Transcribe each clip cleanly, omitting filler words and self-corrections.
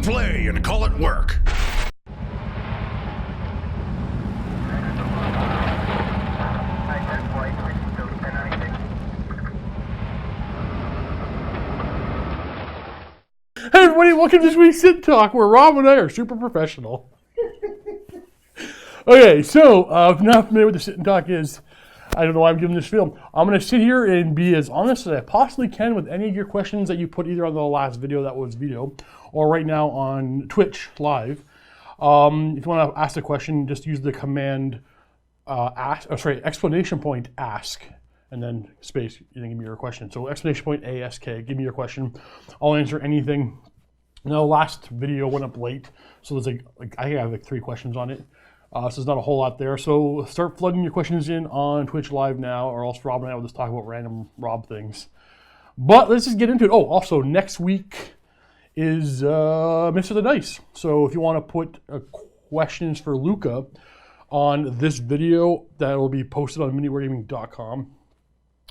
play and call it work. Hey everybody, welcome to this week's Sit Talk, where Rob and I are super professional. Okay, so if you're not familiar with what the Sit and Talk is, I don't know why I'm giving this film. I'm going to sit here and be as honest as I possibly can with any of your questions that you put either on the last video that was video, or right now on Twitch live. If you want to ask a question, just use the command exclamation point ask, and then space, you can give me your question. So exclamation point ASK, give me your question. I'll answer anything. Now, last video went up late, so there's I have like 3 questions on it. So there's not a whole lot there. So start flooding your questions in on Twitch Live now, or else Rob and I will just talk about random Rob things. But let's just get into it. Oh, also next week is Mr. the Dice. So if you want to put questions for Luca on this video, that will be posted on MiniWarGaming.com.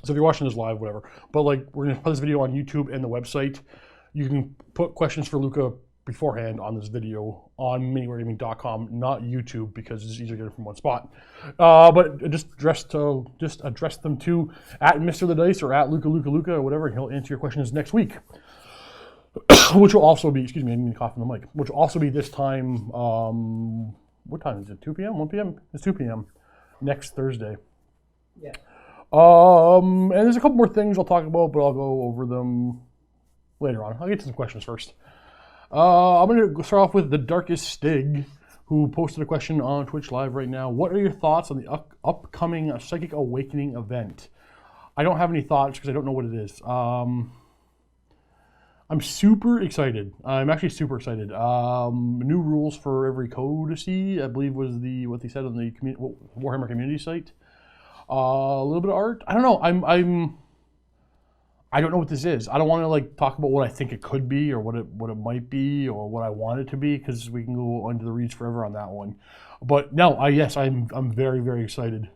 So if you're watching this live, whatever. But like, we're gonna put this video on YouTube and the website. You can put questions for Luca beforehand on this video on MiniWarGaming.com, not YouTube, because it's easier to get it from one spot. But just address them to at Mr. the Dice or at Luca or whatever, and he'll answer your questions next week. Which will also be, excuse me, I didn't mean to cough on the mic, which will also be this time, what time is it, 2 p.m., 1 p.m.? It's 2 p.m. next Thursday. Yeah. And there's a couple more things I'll talk about, but I'll go over them later on. I'll get to some questions first. I'm going to start off with the Darkest Stig, who posted a question on Twitch Live right now. What are your thoughts on the upcoming Psychic Awakening event? I don't have any thoughts because I don't know what it is. I'm super excited. I'm actually super excited. New rules for every code to see, I believe was what they said on the Warhammer community site. A little bit of art. I don't know. I don't know what this is. I don't want to like talk about what I think it could be or what it might be or what I want it to be, because we can go into the reads forever on that one. But no, yes, I'm very, very excited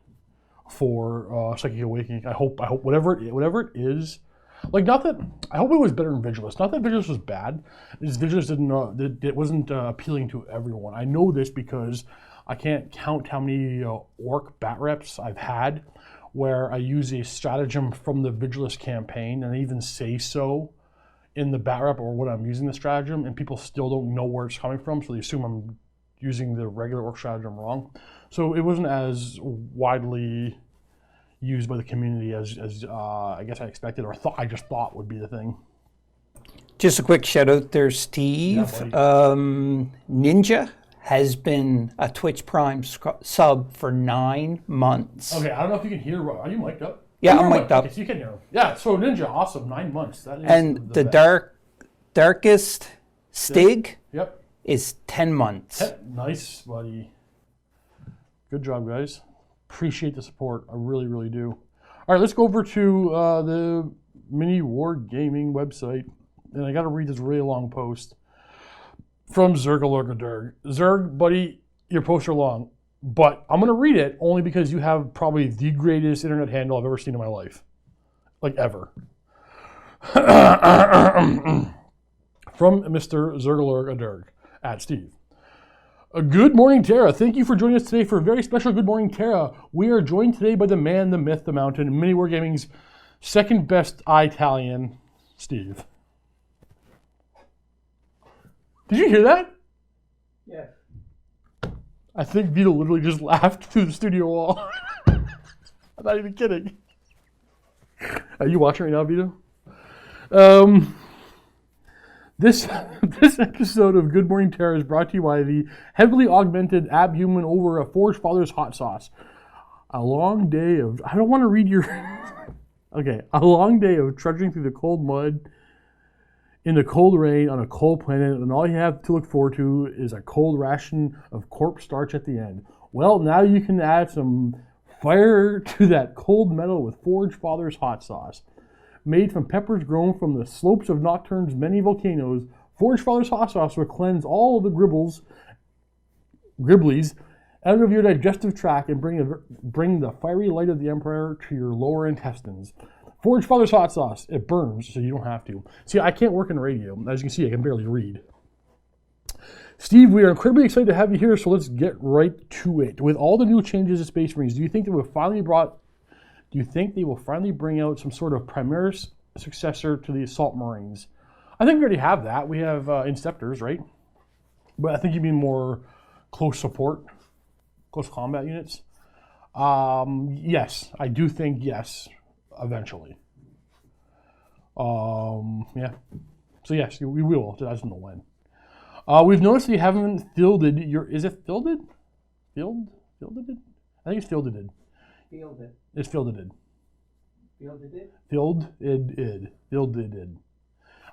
for Psychic Awakening. I hope whatever it is. Like, not that I hope it was better than Vigilus. Not that Vigilus was bad. It's Vigilus it wasn't appealing to everyone. I know this because I can't count how many orc bat reps I've had where I use a stratagem from the Vigilus campaign, and I even say so in the bat rep or when I'm using the stratagem, and people still don't know where it's coming from, so they assume I'm using the regular orc stratagem wrong. So it wasn't as widely used by the community as I guess I expected, or I just thought would be the thing. Just a quick shout out there, Steve. Yeah, Ninja has been a Twitch Prime sub for 9 months. Okay, I don't know if you can hear. Are you mic'd up? Yeah, I'm mic'd up. Okay, so you can hear him. Yeah, so Ninja, awesome, 9 months. That is And the Darkest Stig is 10 months. Nice, buddy. Good job, guys. Appreciate the support. I really, really do. All right, let's go over to the MiniWarGaming website. And I got to read this really long post from Zergalurgaderg. Zerg, buddy, your posts are long, but I'm going to read it only because you have probably the greatest internet handle I've ever seen in my life. Like, ever. From Mr. Zergalurgaderg, at Steve. Good morning, Tara. Thank you for joining us today for a very special Good Morning, Tara. We are joined today by the man, the myth, the mountain, MiniWarGaming's second best Italian, Steve. Did you hear that? Yeah. I think Vito literally just laughed through the studio wall. I'm not even kidding. Are you watching right now, Vito? This episode of Good Morning Terror is brought to you by the heavily augmented abhuman over a Forge Father's hot sauce. A long day of... I don't want to read your... Okay. A long day of trudging through the cold mud in the cold rain on a cold planet, and all you have to look forward to is a cold ration of corpse starch at the end. Well, now you can add some fire to that cold metal with Forge Father's hot sauce. Made from peppers grown from the slopes of Nocturne's many volcanoes, Forge Father's hot sauce will cleanse all of the gribblies out of your digestive tract and bring the fiery light of the Emperor to your lower intestines. Forge Father's hot sauce. It burns, so you don't have to. See, I can't work in radio. As you can see, I can barely read. Steve, we are incredibly excited to have you here, so let's get right to it. With all the new changes to Space Marines, do you think they will finally bring out some sort of Primaris successor to the Assault Marines? I think we already have that. We have Inceptors, right? But I think you mean more close support, close combat units. Yes, I do think yes, eventually. Yeah. So yes, we will. I just don't know when. We've noticed that you haven't fielded your. Is it fielded? Fielded? I think it's fielded. Fielded. It's fielded. Fielded.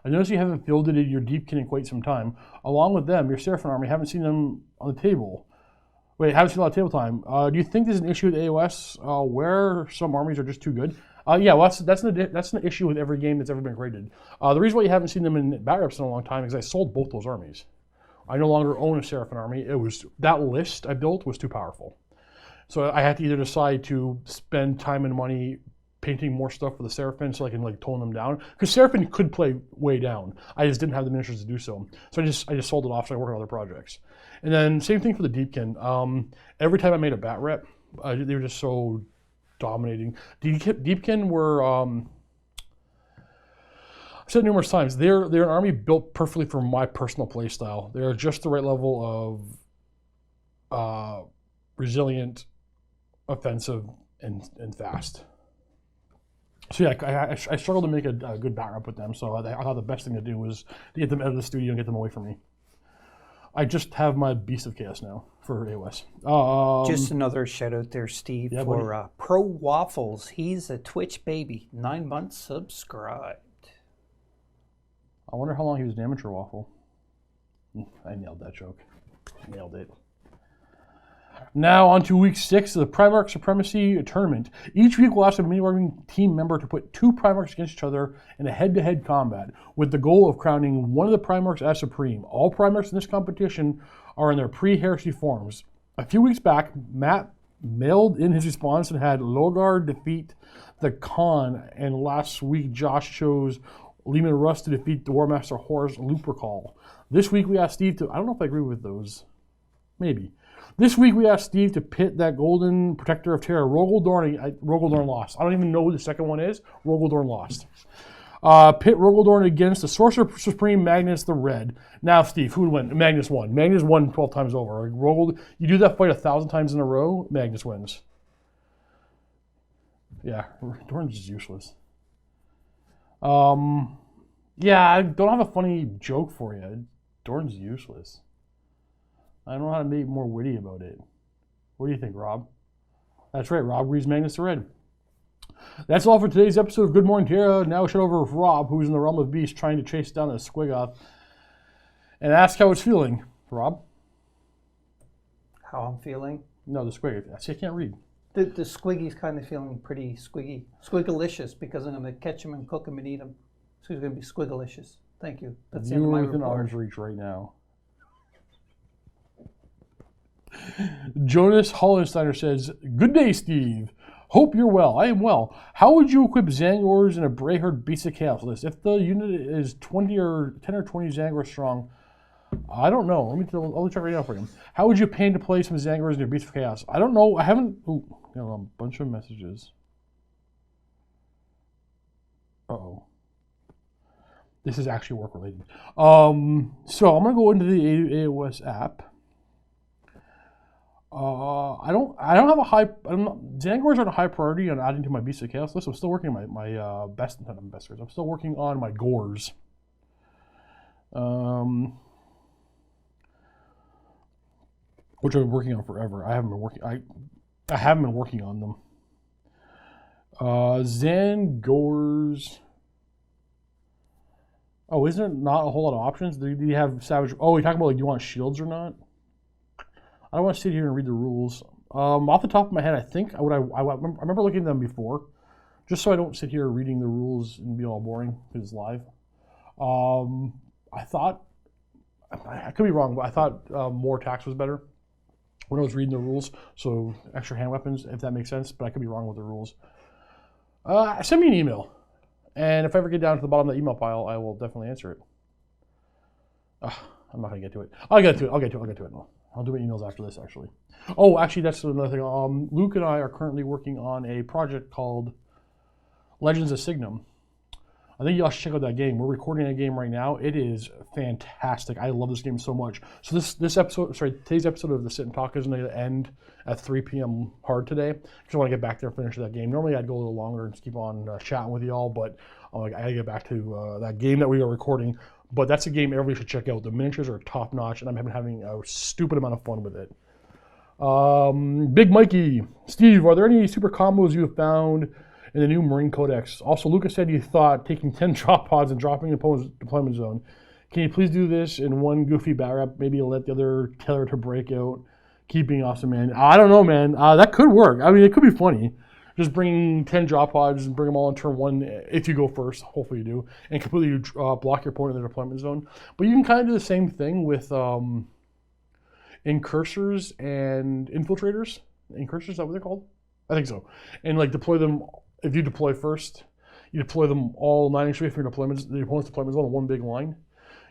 I noticed you haven't fielded your Deepkin in quite some time. Along with them, your Seraphim army, haven't seen them on the table. Wait, haven't seen a lot of table time. Do you think there's an issue with AOS where some armies are just too good? Yeah, well, that's an issue with every game that's ever been created. The reason why you haven't seen them in bat reps in a long time is I sold both those armies. I no longer own a Seraphim army. That list I built was too powerful. So I had to either decide to spend time and money painting more stuff for the Seraphim so I can like tone them down. Because Seraphim could play way down. I just didn't have the miniatures to do so. So I just sold it off so I work on other projects. And then same thing for the Deepkin. Every time I made a bat rep, they were just so dominating. Deepkin were, I've said numerous times, they're an army built perfectly for my personal play style. They're just the right level of resilient, offensive, and fast. So yeah, I struggled to make a good bat rep with them, so I thought the best thing to do was to get them out of the studio and get them away from me. I just have my Beast of Chaos now for AOS. Just another shout out there, Steve, for Pro Waffles. He's a Twitch baby, 9 months subscribed. I wonder how long he was an amateur waffle. I nailed that joke. Nailed it. Now on to week 6 of the Primarch Supremacy Tournament. Each week we'll ask a MiniWarGaming team member to put 2 Primarchs against each other in a head-to-head combat with the goal of crowning one of the Primarchs as Supreme. All Primarchs in this competition are in their pre-heresy forms. A few weeks back, Matt mailed in his response and had Logar defeat the Khan, and last week Josh chose Lehman Russ to defeat the Warmaster Horus Lupercal. This week we asked Steve to, I don't know if I agree with those, maybe. This week we asked Steve to pit that Golden Protector of Terror, Rogaldorn. Rogaldorn lost. I don't even know who the second one is. Rogaldorn lost. Pit Rogaldorn against the Sorcerer Supreme Magnus the Red. Now, Steve, who would win? Magnus won. Magnus won 12 times over. You do that fight 1,000 times in a row, Magnus wins. Yeah, Dorn's is useless. Yeah, I don't have a funny joke for you. Dorn's useless. I don't know how to be more witty about it. What do you think, Rob? That's right, Rob reads Magnus the Red. That's all for today's episode of Good Morning Terra. Now shut over with Rob, who's in the realm of beasts trying to chase down a Squiggoth, and ask how it's feeling. Rob? How I'm feeling? No, the Squiggoth. See, I can't read. The Squiggy's kind of feeling pretty squiggy. Squiggalicious, because I'm going to catch him and cook him and eat him. So he's going to be squiggalicious. Thank you. That's the end of my within report. arm's reach right now. Jonas Hollensteiner says, "Good day, Steve. Hope you're well. I am well. How would you equip Zangors in a Brayherd Beast of Chaos list? If the unit is 10 or 20 Zangors strong, I don't know. I'll check right now for you. How would you pay to play some Zangors in your Beast of Chaos? I don't know. I haven't. Ooh, got a bunch of messages. Uh-oh. This is actually work related. So I'm gonna go into the AOS app. I don't have a high. Zangors aren't a high priority on adding to my Beast of Chaos list. I'm still working on my best. I'm still working on my Gores. Which I've been working on forever. I haven't been working on them. Zangors. Oh, isn't there not a whole lot of options? Do you have Savage? Oh, you're talking about like, do you want shields or not? I don't want to sit here and read the rules. Off the top of my head, I think I remember looking at them before, just so I don't sit here reading the rules and be all boring because it's live. I thought, I could be wrong, but I thought more attacks was better when I was reading the rules. So extra hand weapons, if that makes sense, but I could be wrong with the rules. Send me an email, and if I ever get down to the bottom of the email pile, I will definitely answer it. I'm not gonna get to it. I'll get to it. No. I'll do my emails after this, actually. Oh, actually, that's another thing. Luke and I are currently working on a project called Legends of Signum. I think y'all should check out that game. We're recording a game right now. It is fantastic. I love this game so much. So today's episode of the Sit and Talk is going to end at 3 p.m. hard today because I want to get back there and finish that game. Normally I'd go a little longer and just keep on chatting with y'all, but I got to get back to that game that we are recording. But that's a game everybody should check out. The miniatures are top notch, and I'm having a stupid amount of fun with it. Big Mikey, Steve, are there any super combos you have found in the new Marine Codex? Also, Lucas said you thought taking 10 drop pods and dropping in opponent's deployment zone. Can you please do this in one goofy bat rep? Maybe let the other tailor to break out. Keeping awesome, man. I don't know, man. That could work. I mean, it could be funny. Just bring 10 drop pods and bring them all in turn one if you go first. Hopefully you do. And completely block your opponent in their deployment zone. But you can kind of do the same thing with incursors and infiltrators. Incursors, is that what they're called? I think so. And like deploy them. If you deploy first, you deploy them all 9 inches away from your deployments, the opponent's deployment zone in one big line.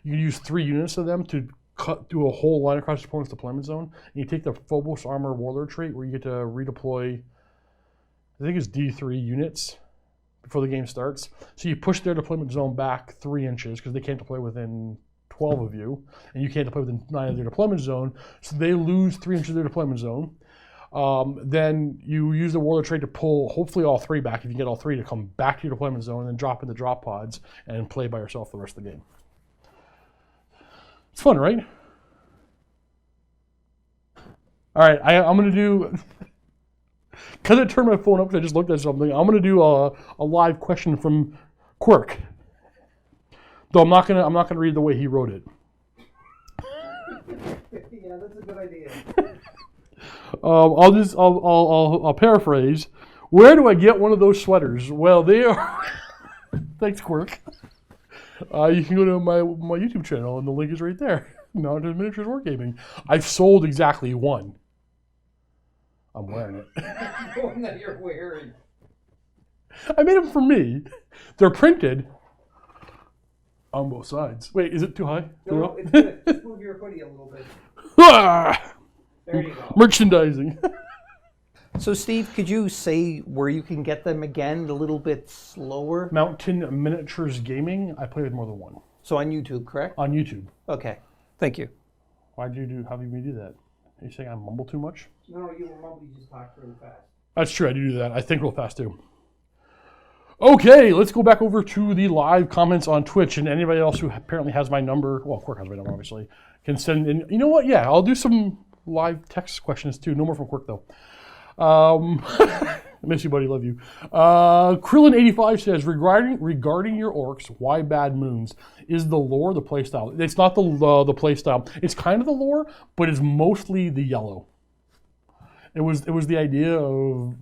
You can use 3 units of them to cut through a whole line across your opponent's deployment zone. And you take the Phobos Armor Warlord trait where you get to redeploy, I think it's D3 units before the game starts. So you push their deployment zone back 3 inches because they can't deploy within 12 of you, and you can't deploy within 9 of their deployment zone. So they lose 3 inches of their deployment zone. Then you use the Warlord trait to pull hopefully all 3 back, if you get all 3 to come back to your deployment zone and then drop in the drop pods and play by yourself the rest of the game. It's fun, right? All right, I'm going to do, because I turned my phone up because I just looked at something, I'm going to do a live question from Quirk. Though I'm not gonna read the way he wrote it. Yeah, that's a good idea. I'll paraphrase. Where do I get one of those sweaters? Well, they are. Thanks, Quirk. You can go to my YouTube channel, and the link is right there. Mounted Miniatures Wargaming. I've sold exactly one. I'm wearing it. The one that you're wearing. I made them for me. They're printed on both sides. Wait, is it too high? No, it's good. Just move your hoodie a little bit. There you go. Merchandising. So, Steve, could you say where you can get them again a little bit slower? Mountain Miniatures Gaming. I play with more than one. So on YouTube, correct? On YouTube. Okay. Thank you. Why'd you do? How did you do that? Are you saying I mumble too much? No, you mumble. You just talk really fast. That's true. I do that. I think real fast too. Okay, let's go back over to the live comments on Twitch, and anybody else who apparently has my number, well, Quirk has my number, obviously, can send in. You know what? Yeah, I'll do some live text questions too. No more from Quirk though. I miss you, buddy. Love you. Krillin85 says, regarding your orcs, why bad moons? Is the lore the playstyle? It's not the playstyle. It's kind of the lore, but it's mostly the yellow. It was the idea of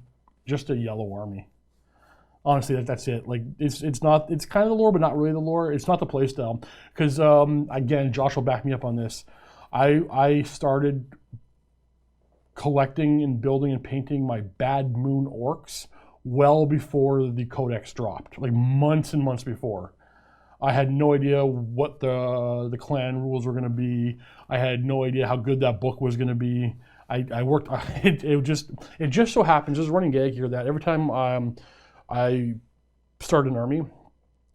just a yellow army. Honestly, that's it. Like it's not. It's kind of the lore, but not really the lore. It's not the playstyle. Because again, Josh will back me up on this. I started collecting and building and painting my Bad Moon orcs well before the Codex dropped, like months and months before. I had no idea what the clan rules were going to be. I had no idea how good that book was going to be. I worked. It just so happens, there's a running gag here that every time I start an army,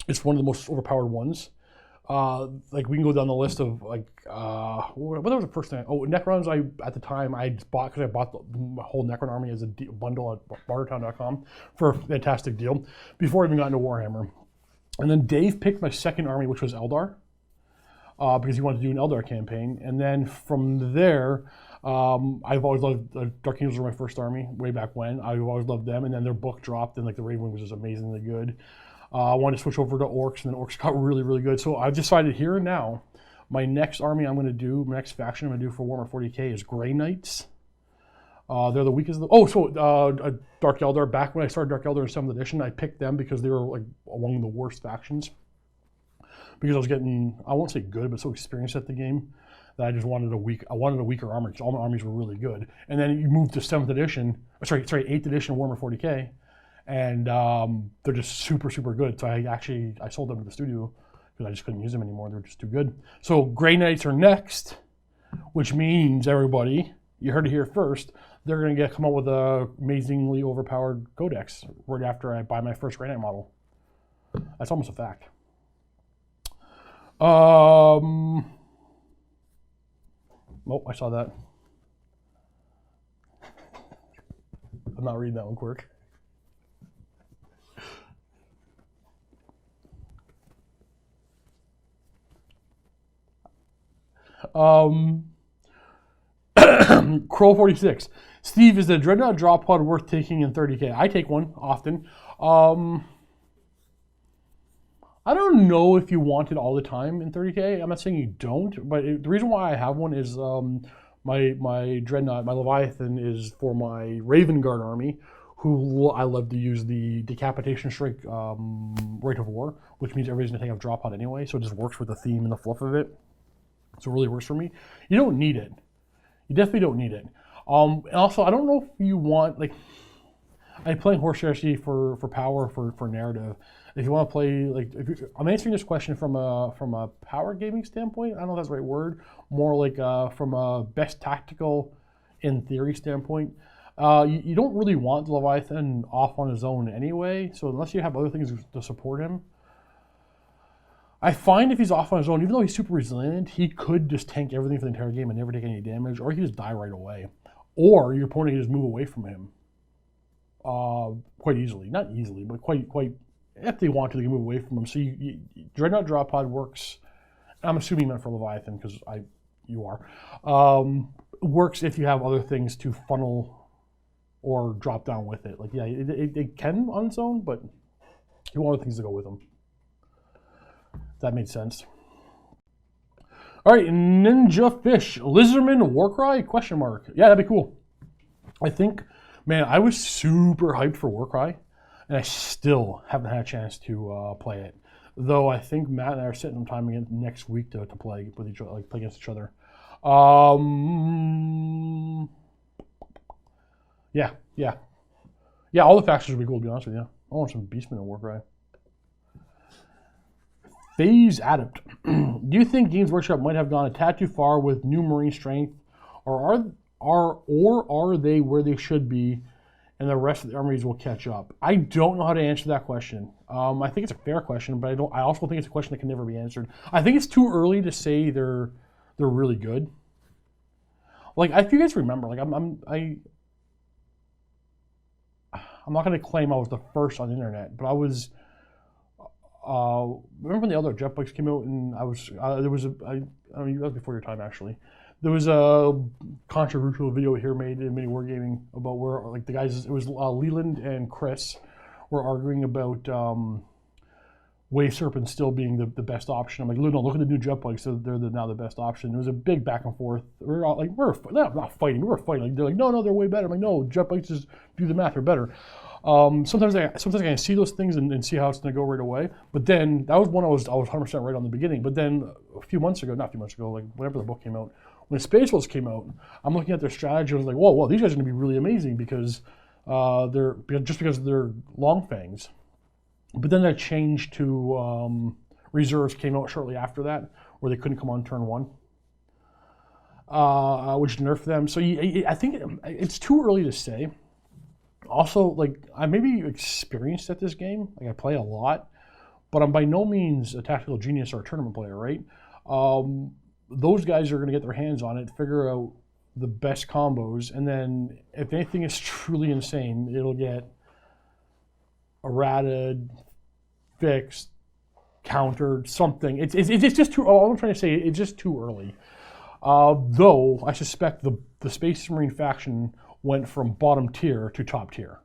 it's one of the most overpowered ones. Like we can go down the list of like what was the first thing? Oh, Necrons. At the time I bought because I bought the whole Necron army as a bundle at bartertown.com for a fantastic deal before I even got into Warhammer. And then Dave picked my second army, which was Eldar, because he wanted to do an Eldar campaign. And then from there, I've always loved Dark Angels were my first army way back when. I've always loved them. And then their book dropped, and like the Raven was just amazingly good. I wanted to switch over to orcs, and then orcs got really, really good. So I've decided here and now, my next army I'm going to do, my next faction I'm going to do for Warhammer 40k is Grey Knights. They're the weakest of the... Dark Eldar. Back when I started Dark Eldar in 7th edition, I picked them because they were like among the worst factions. Because I was getting, I won't say good, but so experienced at the game that I just wanted a weaker army because all my armies were really good. And then you move to 7th edition, 8th edition Warhammer 40k, and they're just super, super good. So I sold them to the studio because because I just couldn't use them anymore. They're just too good. So Grey Knights are next, which means everybody, you heard it here first, they're going to come out with a amazingly overpowered codex right after I buy my first Grey Knight model. That's almost a fact. Oh, I saw that. I'm not reading that one, Quirk. Crow 46. Steve, is the Dreadnought drop pod worth taking in 30K? I take one often. I don't know if you want it all the time in 30K. I'm not saying you don't, but the reason why I have one is my Dreadnought, my Leviathan is for my Raven Guard army, who I love to use the Decapitation Strike Rite of War, which means everybody's going to take off drop pod anyway, so it just works with the theme and the fluff of it. So it really works for me. You don't need it. You definitely don't need it. And also, I don't know if you want, like, I'm playing Horse Strategy for power, for narrative. If you want to play, like, I'm answering this question from a power gaming standpoint. I don't know if that's the right word. More like from a best tactical in theory standpoint. You don't really want the Leviathan off on his own anyway. So unless you have other things to support him, I find if he's off on his own, even though he's super resilient, he could just tank everything for the entire game and never take any damage, or he could just die right away. Or your opponent can just move away from him quite easily. Not easily, but quite. If they want to, they can move away from him. So Dreadnought drop pod works. I'm assuming meant for Leviathan because you are. Works if you have other things to funnel or drop down with it. Like, yeah, it can on its own, but you want other things to go with them. That made sense. All right, Ninja Fish, Lizardman Warcry? Question mark. Yeah, that'd be cool. I think, man, I was super hyped for Warcry, and I still haven't had a chance to play it. Though I think Matt and I are setting some time again next week to play with each other, like play against each other. Yeah. All the factions would be cool, to be honest with you. I want some Beastmen in Warcry. Phase Adept. Do you think Games Workshop might have gone a tad too far with new Marine strength, or are they where they should be, and the rest of the armies will catch up? I don't know how to answer that question. I think it's a fair question, but I also think it's a question that can never be answered. I think it's too early to say they're really good. Like, if you guys remember, like I'm not going to claim I was the first on the internet, but I was. Remember when the other jet bikes came out, and I was that was before your time actually. There was a controversial video here made in MiniWarGaming about where, like, the guys, it was Leland and Chris were arguing about Wave Serpent still being the best option. I'm like, no, look at the new jet bikes, they're now the best option. There was a big back and forth. We're all like, not fighting, we were fighting. Like, they're like, no, they're way better. I'm like, no, jet bikes just do the math, they're better. Sometimes I can see those things and see how it's going to go right away. But then that was one I was 100% right on the beginning. But then not a few months ago, like whenever the book came out, when Space Wolves came out, I'm looking at their strategy. I was like, whoa, these guys are going to be really amazing because they're long fangs. But then that changed to reserves came out shortly after that, where they couldn't come on turn one, which nerfed them. So I think it's too early to say. Also, like, I may be experienced at this game. Like, I play a lot, but I'm by no means a tactical genius or a tournament player, right? Those guys are going to get their hands on it, figure out the best combos, and then if anything is truly insane, it'll get errated, fixed, countered, something. It's just too. All I'm trying to say, it's just too early. Though I suspect the Space Marine faction went from bottom tier to top tier.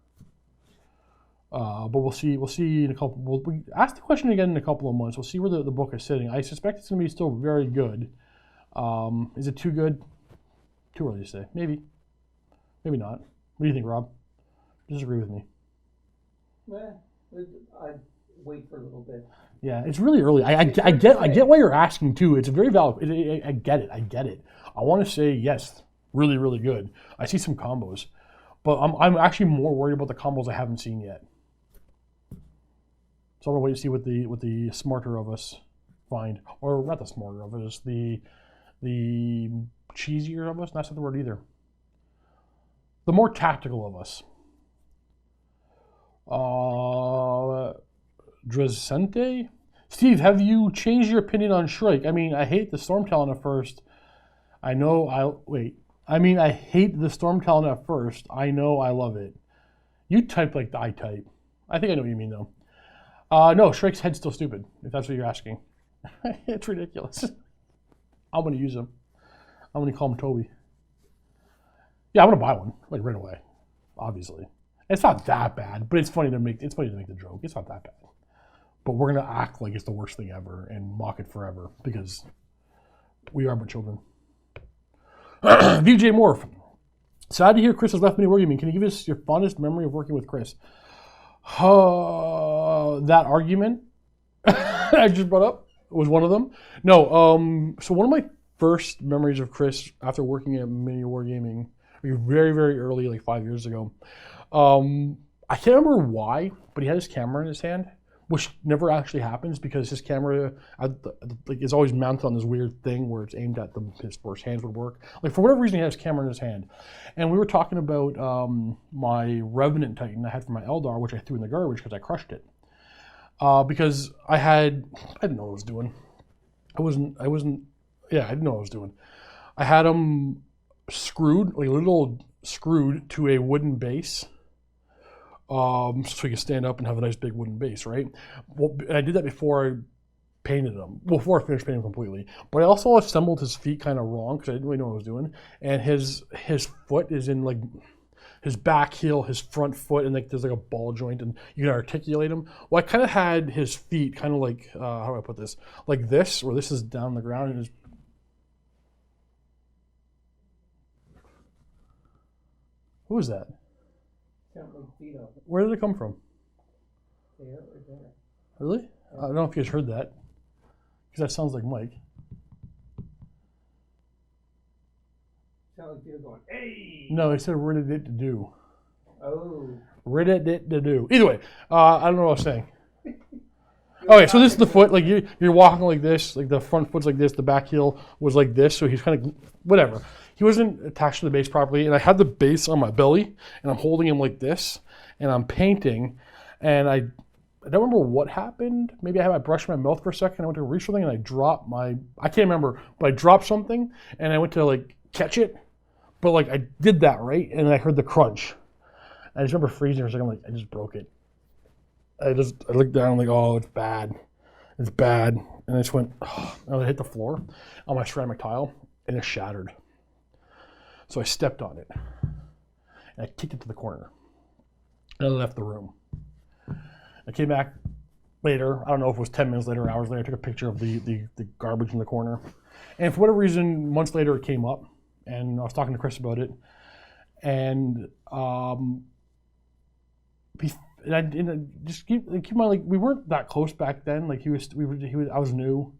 But we'll see in a couple. We'll ask the question again in a couple of months. We'll see where the book is sitting. I suspect it's going to be still very good. Is it too good? Too early to say. Maybe not. What do you think, Rob? Disagree with me. Well, I'd wait for a little bit. Yeah, it's really early. I get why you're asking too. It's a very valid. I get it. I want to say yes, really, really good. I see some combos, but I'm actually more worried about the combos I haven't seen yet. So I'm gonna wait to see what the smarter of us find, or not the smarter of us, the cheesier of us. That's not the word either. The more tactical of us. Drescente? Steve, have you changed your opinion on Shrike? I mean, I hate the Storm Talon at first. I hate the Storm Talon at first. I know I love it. You type like I type. I think I know what you mean, though. No, Shrike's head's still stupid, if that's what you're asking. It's ridiculous. I'm going to use him. I'm going to call him Toby. Yeah, I'm going to buy one, like right away, obviously. It's not that bad, but it's funny to make the joke. It's not that bad. But we're going to act like it's the worst thing ever and mock it forever because we are but children. VJ Morph. Sad to hear Chris has left MiniWarGaming. Can you give us your fondest memory of working with Chris? That argument I just brought up was one of them. No, so one of my first memories of Chris after working at MiniWarGaming, very, very early, like 5 years ago. I can't remember why, but he had his camera in his hand, which never actually happens because his camera is always mounted on this weird thing where it's aimed at where his hands would work. Like for whatever reason, he had his camera in his hand. And we were talking about my Revenant Titan I had for my Eldar, which I threw in the garbage because I crushed it. Because I didn't know what I was doing. I didn't know what I was doing. I had him screwed, like a little screwed to a wooden base. So he could stand up and have a nice big wooden base, right? Well, and I did that before I painted him. Well, before I finished painting him completely. But I also assembled his feet kind of wrong because I didn't really know what I was doing. And his foot is in like his back heel, his front foot, and like there's like a ball joint, and you can articulate him. Well, I kind of had his feet kind of like how do I put this? Like this, where this is down the ground, and his. Who is that? Where did it come from? There or there. Really? I don't know if you guys heard that. Because that sounds like Mike. Sounds like you're going, hey! No, he said reddit it to do. Oh. Reddit it to do. Either way, I don't know what I was saying. Okay, so this is the foot. Like you're walking like this. Like the front foot's like this. The back heel was like this. So he's kind of whatever. He wasn't attached to the base properly, and I had the base on my belly, and I'm holding him like this, and I'm painting, and I don't remember what happened. Maybe I had my brush in my mouth for a second. I went to reach something, and I dropped I can't remember, but I dropped something, and I went to like catch it, but like I did that right, and I heard the crunch. I just remember freezing for a second. Like I just broke it. I looked down, I'm like, oh, it's bad, and I just went, oh, and I hit the floor on my ceramic tile, and it shattered. So I stepped on it, and I kicked it to the corner, and I left the room. I came back later, I don't know if it was 10 minutes later or hours later, I took a picture of the garbage in the corner. And for whatever reason, months later it came up, and I was talking to Chris about it, and just keep in mind, like we weren't that close back then. Like I was new,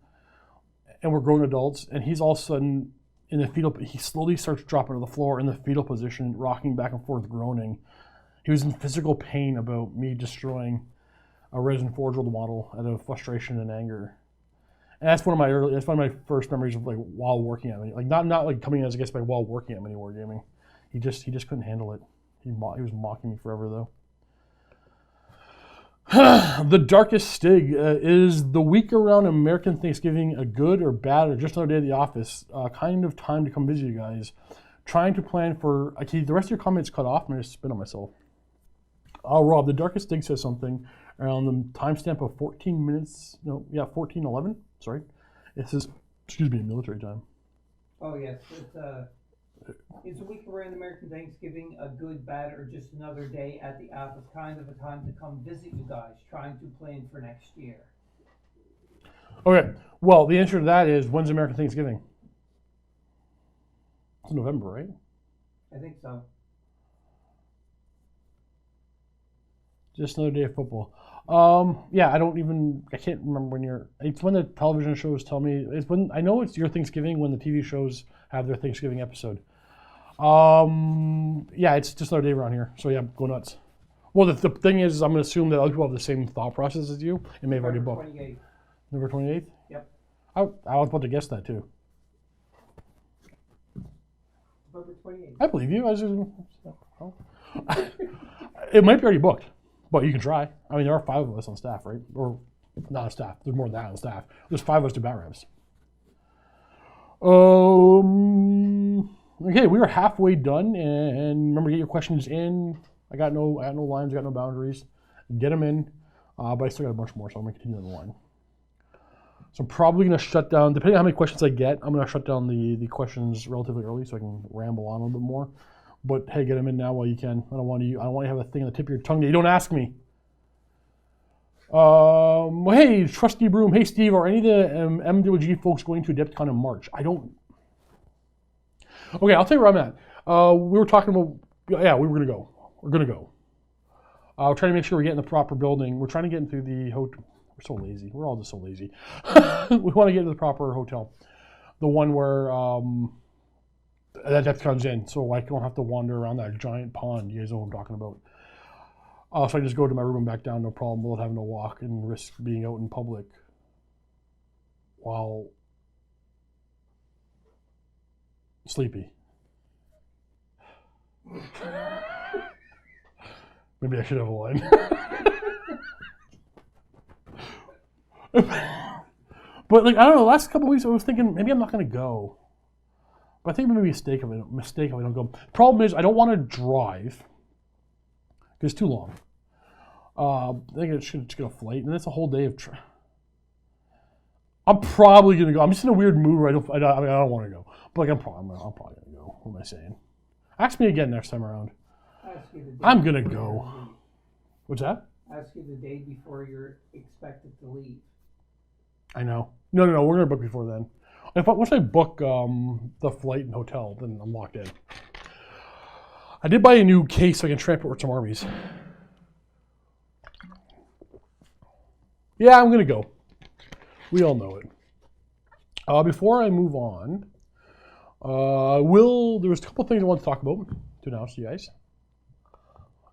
and we're grown adults, and he's all of a sudden in the fetal. He slowly starts dropping to the floor in the fetal position, rocking back and forth, groaning. He was in physical pain about me destroying a resin forge world model out of frustration and anger. And that's one of my first memories of like while working at it. Like not like coming in as a guest, but while working at MiniWarGaming. He just couldn't handle it. He was mocking me forever though. The darkest Stig is the week around American Thanksgiving a good or bad or just another day at the office? Kind of time to come visit you guys. Trying to plan for. Okay, the rest of your comments cut off. I'm gonna spin on myself. Rob, the darkest Stig says something around the timestamp of 14 minutes. No, yeah, 14:11. Sorry, it says excuse me, military time. Oh yes, it's a week around American Thanksgiving, a good, bad, or just another day at the office, kind of a time to come visit you guys, trying to plan for next year. Okay, well, the answer to that is, when's American Thanksgiving? It's November, right? I think so. Just another day of football. Yeah, I can't remember when it's when the television shows tell me, I know it's your Thanksgiving when the TV shows have their Thanksgiving episode. Yeah, it's just another day around here. So yeah, go nuts. Well, the thing is I'm going to assume that other people have the same thought process as you. It may have already booked. November 28th. November 28th? Yep. I was about to guess that too. November 28th. I believe you. It might be already booked, but you can try. I mean, there are 5 of us on staff, right? Or not on staff. There's more than that on staff. There's 5 of us do bat reps. Okay, we are halfway done, and remember, get your questions in. I got no lines, I got no boundaries. Get them in, but I still got a bunch more, so I'm gonna continue on the line. So I'm probably gonna shut down, depending on how many questions I get, I'm gonna shut down the questions relatively early so I can ramble on a little bit more. But hey, get them in now while you can. I don't want you to have a thing on the tip of your tongue that you don't ask me. Hey, Trusty Broom. Hey, Steve, are any of the MWG folks going to Adepticon in March? I don't. Okay, I'll tell you where I'm at. We were talking about, yeah, we were going to go. We're going to go. We're trying to make sure we get in the proper building. We're trying to get into the hotel. We're so lazy. We're all just so lazy. We want to get into the proper hotel. The one where that Adepticon's in, so I don't have to wander around that giant pond. You guys know what I'm talking about. So I just go to my room and back down, no problem, without having to walk and risk being out in public while sleepy. Maybe I should have a line. But like, I don't know, the last couple of weeks I was thinking maybe I'm not going to go. But I think maybe a mistake if I don't go. Problem is I don't want to drive because it's too long. I think I should just get a flight, and that's a whole day of. I'm probably gonna go. I'm just in a weird mood where I don't want to go, but like I'm probably gonna go. What am I saying? Ask me again next time around. I'm gonna go. What's that? Ask you the day before you're expected to leave. I know. No. We're gonna book before then. Once I book the flight and hotel, then I'm locked in. I did buy a new case so I can transport some armies. Yeah, I'm going to go. We all know it. Before I move on, there was a couple things I want to talk about to announce to you guys.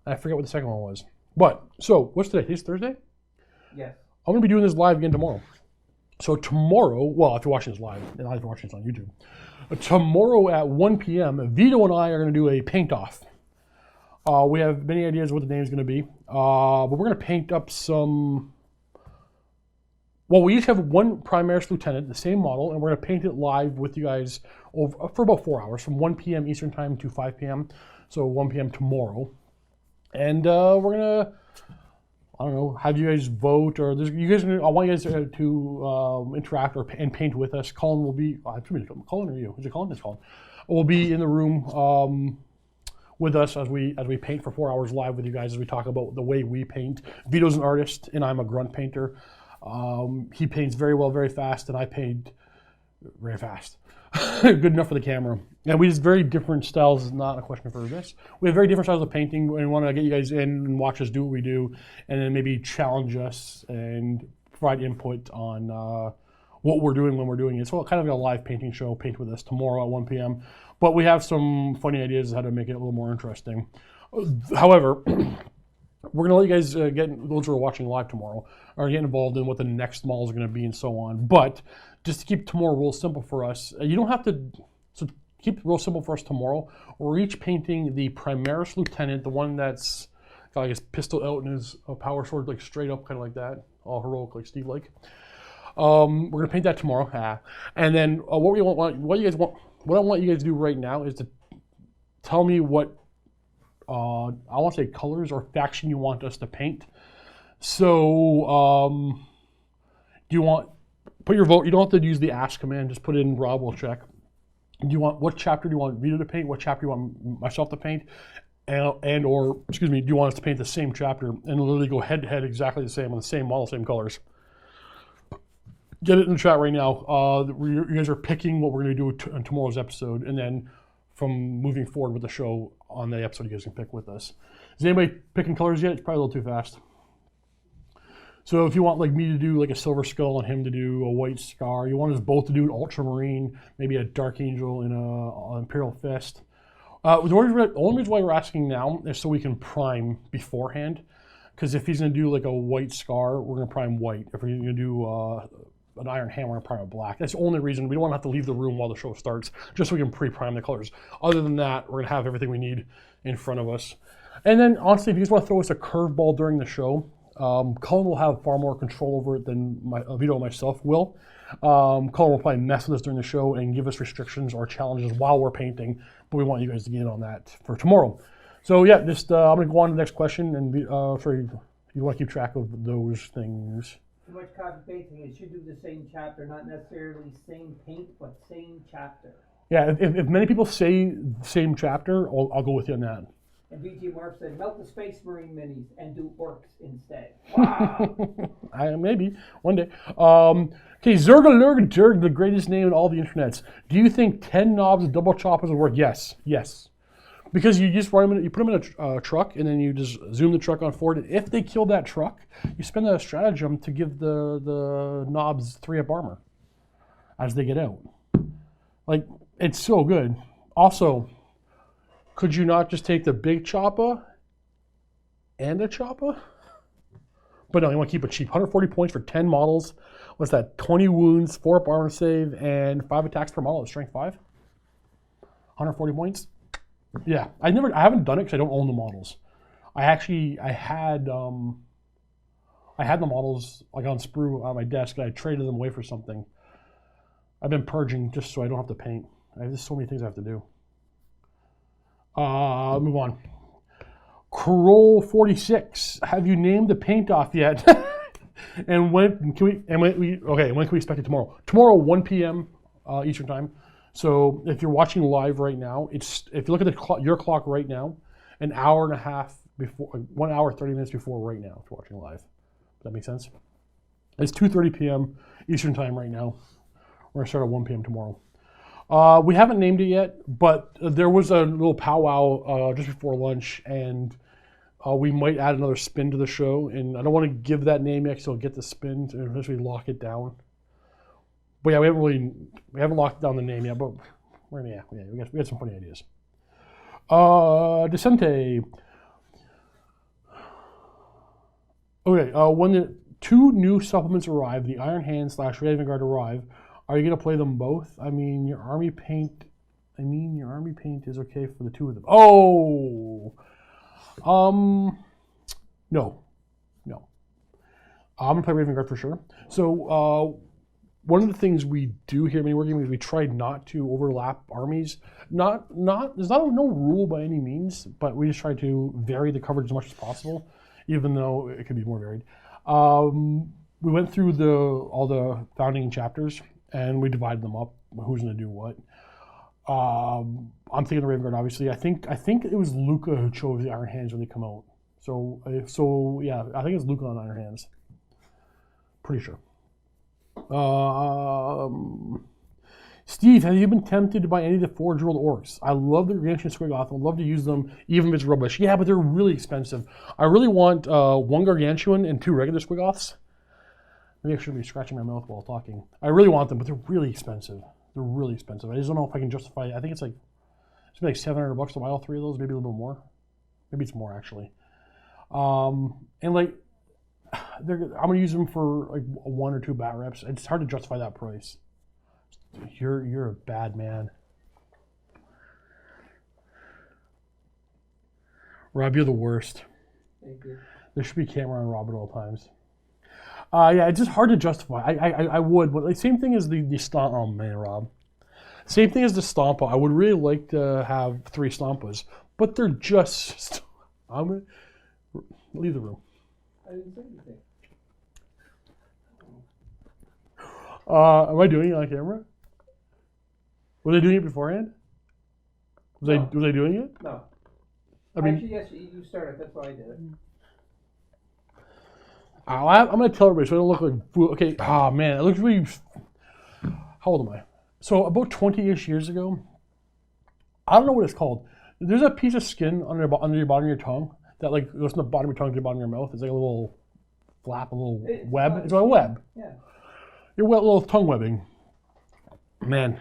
I forget what the second one was. But, so, what's today? Today's Thursday? Yes. I'm going to be doing this live again tomorrow. So tomorrow, well, if you're watching this live, and if you're watching this on YouTube, tomorrow at 1 p.m., Vito and I are going to do a paint-off. We have many ideas what the name is going to be, but we're going to paint up some. Well, we each have one Primaris Lieutenant, the same model, and we're going to paint it live with you guys for about 4 hours, from 1 p.m. Eastern Time to 5 p.m., so 1 p.m. tomorrow. And we're going to, I don't know, have you guys vote, or I want you guys to interact and paint with us. Colin will be, Colin or you? Is it Colin? It's Colin. We'll be in the room with us as we paint for 4 hours live with you guys as we talk about the way we paint. Vito's an artist, and I'm a grunt painter. He paints very well, very fast, and I paint very fast. Good enough for the camera. And we just very different styles. Is not a question for this. We have very different styles of painting, and we want to get you guys in and watch us do what we do, and then maybe challenge us and provide input on what we're doing when we're doing it. So kind of a live painting show. Paint with us tomorrow at 1 p.m. But we have some funny ideas how to make it a little more interesting. However, we're going to let you guys those who are watching live tomorrow, are get involved in what the next model is going to be and so on. But just to keep tomorrow real simple for us, you don't have to, so keep it real simple for us tomorrow. We're each painting the Primaris Lieutenant, the one that's got like his pistol out and his power sword like straight up, kind of like that, all heroic like Steve-like. We're going to paint that tomorrow. And then what I want you guys to do right now is to tell me what, I want to say colors or faction you want us to paint. So, do you want, put your vote, you don't have to use the ask command, just put it in Rob will check. What chapter do you want Vito to paint? What chapter do you want myself to paint? Do you want us to paint the same chapter and literally go head to head exactly the same on the same model, same colors? Get it in the chat right now. You guys are picking what we're going to do in tomorrow's episode, and then from moving forward with the show on the episode, you guys can pick with us. Is anybody picking colors yet? It's probably a little too fast. So if you want like me to do like a silver skull and him to do a white scar, you want us both to do an ultramarine, maybe a dark angel and an imperial fist. The only reason why we're asking now is so we can prime beforehand. Because if he's going to do like a white scar, we're going to prime white. If we're going to do an iron hammer and prime it black. That's the only reason. We don't want to have to leave the room while the show starts, just so we can pre-prime the colors. Other than that, we're going to have everything we need in front of us. And then, honestly, if you just want to throw us a curveball during the show, Cullen will have far more control over it than Vito and myself will. Cullen will probably mess with us during the show and give us restrictions or challenges while we're painting, but we want you guys to get in on that for tomorrow. So yeah, just I'm going to go on to the next question, and sorry, you want to keep track of those things. Too much copy pasting. It should do the same chapter, not necessarily same paint, but same chapter. Yeah, if many people say same chapter, I'll go with you on that. And BG Mark said, melt the Space Marine minis and do orcs instead. Wow. Maybe one day. Okay, Zergalurg, the greatest name in all the internets. Do you think 10 knobs of double choppers will work? Yes. Because you just run them you put them in a truck, and then you just zoom the truck on forward. And if they kill that truck, you spend a stratagem to give the knobs 3-up armor as they get out. Like, it's so good. Also, could you not just take the big chopper and a chopper? But no, you want to keep it cheap. 140 points for 10 models. What's that? 20 wounds, 4-up armor save, and 5 attacks per model at strength 5. 140 points. Yeah, I haven't done it because I don't own the models. I had the models like on sprue on my desk, and I traded them away for something. I've been purging just so I don't have to paint. There's so many things I have to do. Move on. Kroll 46. Have you named the paint off yet? And when can we expect it tomorrow? Tomorrow, 1 p.m. Eastern time. So if you're watching live right now, if you look at your clock right now, an hour and a half before, 1 hour 30 minutes before right now, if you're watching live. Does that make sense? It's 2:30 p.m. Eastern time right now. We're gonna start at 1 p.m. tomorrow. We haven't named it yet, but there was a little powwow just before lunch, and we might add another spin to the show. And I don't want to give that name yet, so I'll get the spin to eventually lock it down. But yeah, we haven't locked down the name yet, but we got some funny ideas. Decente. Okay, when the 2 new supplements arrive, the Iron Hand / Raven Guard arrive, are you gonna play them both? I mean, your army paint is okay for the 2 of them. Oh, no. I'm gonna play Raven Guard for sure. So, one of the things we do here at MiniWarGaming is we try not to overlap armies. There's no rule by any means, but we just try to vary the coverage as much as possible, even though it could be more varied. We went through all the founding chapters, and we divided them up. Who's going to do what? I'm thinking the Raven Guard, obviously. I think it was Luca who chose the Iron Hands when they come out. So yeah, I think it's Luca on Iron Hands. Pretty sure. Steve, have you been tempted to buy any of the Forge World orcs? I love the Gargantuan Squiggoth. I'd love to use them, even if it's rubbish. Yeah, but they're really expensive. I really want 1 Gargantuan and 2 regular Squiggoths. Maybe I shouldn't be scratching my mouth while talking. I really want them, but they're really expensive. I just don't know if I can justify it. I think it's like $700 to buy all 3 of those, maybe a little bit more. Maybe it's more, actually. And like, I'm gonna use them for like 1 or 2 bat reps. It's hard to justify that price. You're a bad man, Rob. You're the worst. Thank you. There should be a camera on Rob at all times. Yeah, it's just hard to justify. I would, but like same thing as the stomp. Oh man, Rob. Same thing as the Stompa. I would really like to have 3 Stompas, but they're just. I'm gonna leave the room. I didn't say anything. Am I doing it on camera? Were they doing it beforehand? Was they doing it? No. I mean, actually, yes, you started. That's why I did it. I'm gonna tell everybody so I don't look like fool. Okay. Oh man, it looks really. How old am I? So about 20-ish years ago, I don't know what it's called. There's a piece of skin under your bottom of your tongue that like goes from the bottom of your tongue to the bottom of your mouth. It's like a little flap, a little web. It's like a web. Yeah. Your little tongue webbing. Man.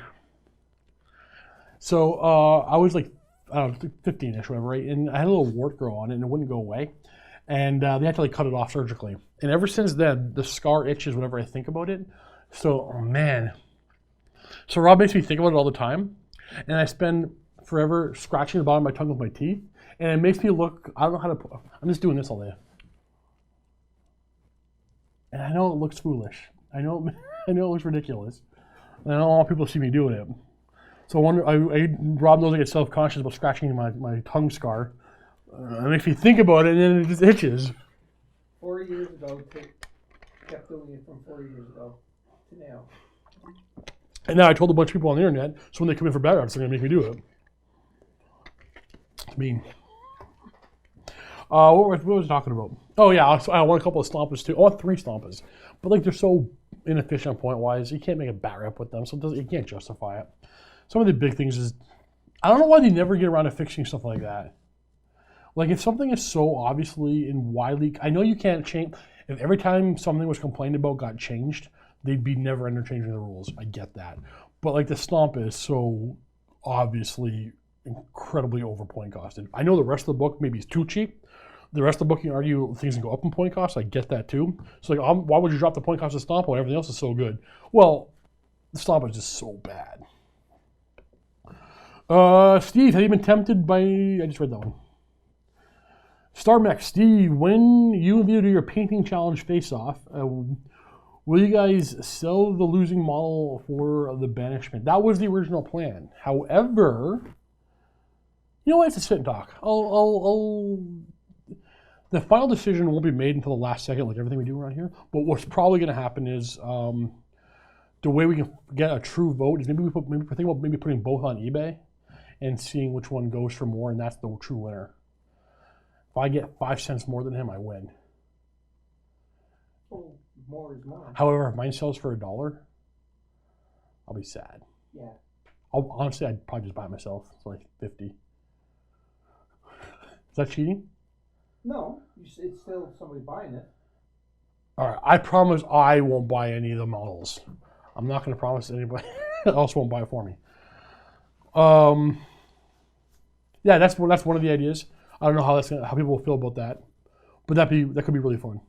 So I was like, I don't know, 15-ish, whatever, right? And I had a little wart grow on it, and it wouldn't go away. And they had to like cut it off surgically. And ever since then, the scar itches whenever I think about it. So, oh man. So Rob makes me think about it all the time, and I spend forever scratching the bottom of my tongue with my teeth, and it makes me look, I don't know how to, I'm just doing this all day. And I know it looks foolish. I know it looks ridiculous. And I don't want people to see me doing it. So I wonder, Rob knows I get self-conscious about scratching my tongue scar. It makes me think about it, and then it just itches. 4 years ago, kept doing it from 4 years ago to now. And now I told a bunch of people on the internet, so when they come in for bad raps, they're going to make me do it. It's mean. What was I talking about? Oh yeah, I want a couple of stompas too. I want 3 stompas. But like they're so inefficient point-wise, you can't make a bat rep with them, so you can't justify it. Some of the big things is, I don't know why they never get around to fixing stuff like that. Like if something is so obviously and widely, I know you can't change, if every time something was complained about got changed, they'd be never interchanging the rules. I get that. But like the stomp is so obviously incredibly over point costed. I know the rest of the book maybe is too cheap. The rest of the book, you can argue things can go up in point cost. I get that too. So like, why would you drop the point cost of Stomp when everything else is so good? Well, the Stomp is just so bad. Steve, have you been tempted by, I just read that one. StarMech, Steve, when you and Vito do your painting challenge face-off, will you guys sell the losing model for the banishment? That was the original plan. However, you know what? It's a sit and talk. The final decision won't be made until the last second, like everything we do around here. But what's probably going to happen is the way we can get a true vote is maybe we're thinking about maybe putting both on eBay and seeing which one goes for more, and that's the true winner. If I get 5 cents more than him, I win. Well, more is more. However, if mine sells for $1, I'll be sad. Yeah. Honestly, I'd probably just buy it myself for like 50. Is that cheating? No, it's still somebody buying it. All right, I promise I won't buy any of the models. I'm not going to promise anybody else won't buy it for me. Yeah, that's one of the ideas. I don't know how people will feel about that, but that could be really fun.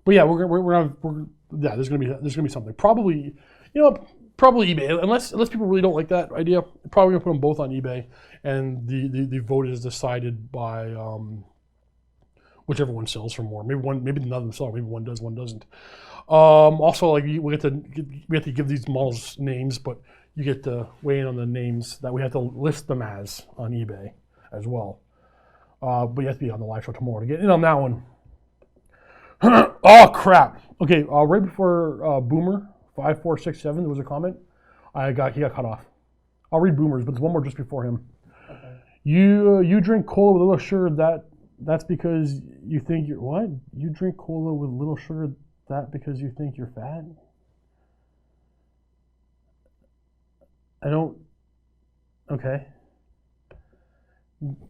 But yeah, there's gonna be something. Probably eBay. Unless people really don't like that idea, probably gonna put them both on eBay, and the vote is decided by whichever one sells for more. Maybe none of them sell. Maybe one does, one doesn't. Also, like we have to give these models names, but you get to weigh in on the names that we have to list them as on eBay as well. But you have to be on the live show tomorrow to get in on that one. Oh crap! Okay, right before Boomer 5467, there was a comment. He got cut off. I'll read Boomer's, but there's one more just before him. Okay. You drink cola with a little sugar. That's because you think you're what? You drink cola with little sugar. That because you think you're fat? I don't. Okay.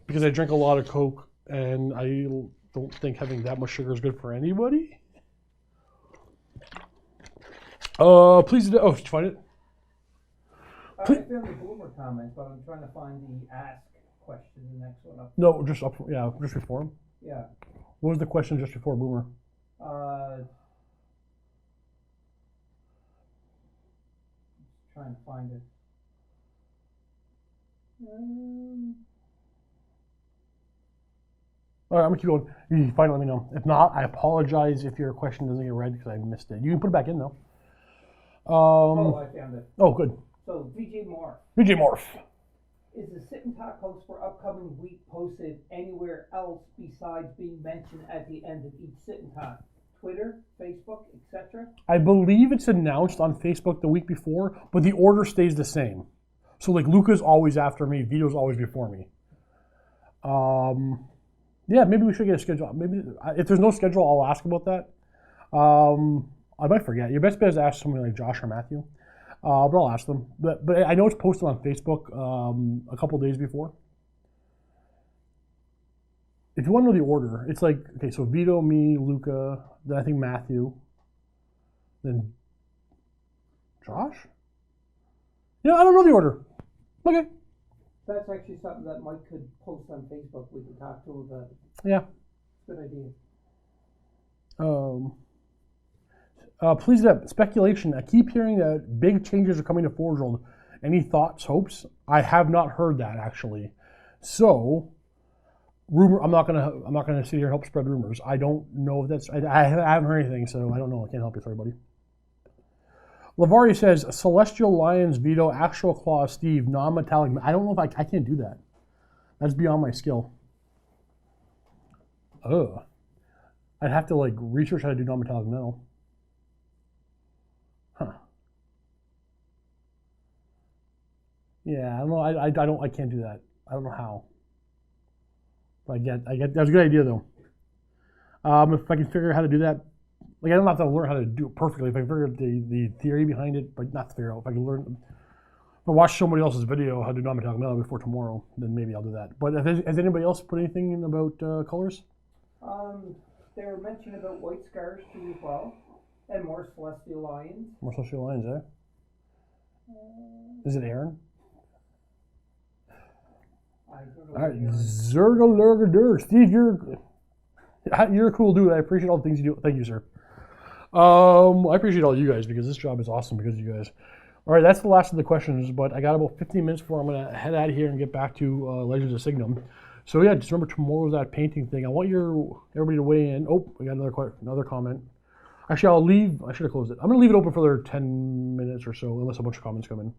Because I drink a lot of Coke, and I don't think having that much sugar is good for anybody. Please. Oh, did you find it? I found the Boomer comment, but I'm trying to find the ask question, the next one up. No, just before him. Yeah. What was the question just before Boomer? Trying to find it. All right, I'm gonna keep going. You can find it, let me know. If not, I apologize if your question doesn't get read because I missed it. You can put it back in though. I found it. Oh, good. So, VJ Morph. Is the Sit and Talk host for upcoming week posted anywhere else besides being mentioned at the end of each Sit and Talk? Twitter, Facebook, etc.? I believe it's announced on Facebook the week before, but the order stays the same. So like Luca's always after me, Vito's always before me. Yeah, maybe we should get a schedule. Maybe if there's no schedule, I'll ask about that. I might forget. Your best bet is to ask somebody like Josh or Matthew. But I'll ask them. But I know it's posted on Facebook a couple days before. If you want to know the order, it's like, okay, so Vito, me, Luca, then I think Matthew, then Josh? Yeah, I don't know the order. Okay. That's actually something that Mike could post on Facebook. We could talk to him about it. Yeah. Good idea. Please, that speculation. I keep hearing that big changes are coming to Forge World. Any thoughts, hopes? I have not heard that actually. So, rumor. I'm not gonna sit here and help spread rumors. I don't know if that's. I haven't heard anything, so I don't know. I can't help you, sorry, buddy. Lavari says Celestial Lions veto actual claw Steve non-metallic. I don't know if I can't do that. That's beyond my skill. Ugh. I'd have to like research how to do non-metallic metal. Huh. Yeah, I don't know. I can't do that. I don't know how. But I get that's a good idea though. If I can figure out how to do that, like I don't have to learn how to do it perfectly. If I figure out the theory behind it, but not figure out, if I can learn, if I watch somebody else's video how to do non-metallic metal before tomorrow, then maybe I'll do that. But has anybody else put anything in about colors? They were mentioning about white scars too as well, and more Celestial Lions. More Celestial Lions, eh? Is it Aaron? I don't know. All right, Zergalurgadur. Steve, you're a cool dude. I appreciate all the things you do. Thank you, sir. I appreciate all you guys because this job is awesome because of you guys. All right, that's the last of the questions, but I got about 15 minutes before I'm going to head out of here and get back to Legends of Signum. So yeah, just remember tomorrow's that painting thing. I want everybody to weigh in. Oh, we got another comment. Actually, I'll leave. I should have closed it. I'm going to leave it open for another 10 minutes or so, unless a bunch of comments come in.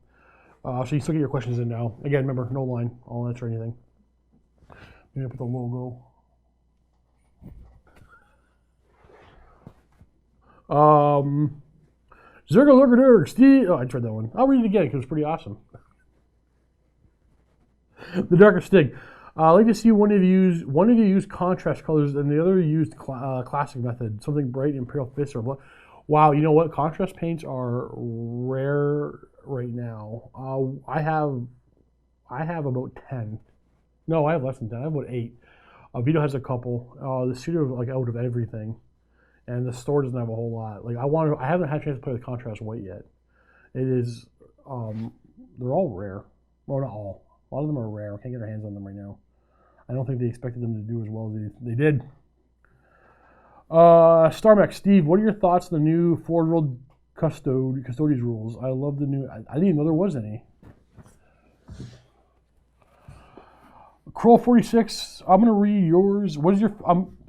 So you still get your questions in now. Again, remember, no line. I'll answer anything. Maybe put the logo. Zergalurgadur, Steve. Oh, I tried that one. I'll read it again because it's pretty awesome. The Darker Stig. I like to see one of you use contrast colors and the other used classic method, something bright, Imperial Fist or blah. Wow, you know what? Contrast paints are rare right now. I have about 10. No, I have less than 10. I have about 8. Vito has a couple. The studio is like out of everything, and the store doesn't have a whole lot. Like I haven't had a chance to play with contrast white yet. It is, they're all rare. Well, not all. A lot of them are rare. I can't get our hands on them right now. I don't think they expected them to do as well as they did. Starmax, Steve, what are your thoughts on the new Forge World Custodies rules? I love the new. I didn't even know there was any. Kroll46, I'm going to read yours. What is your.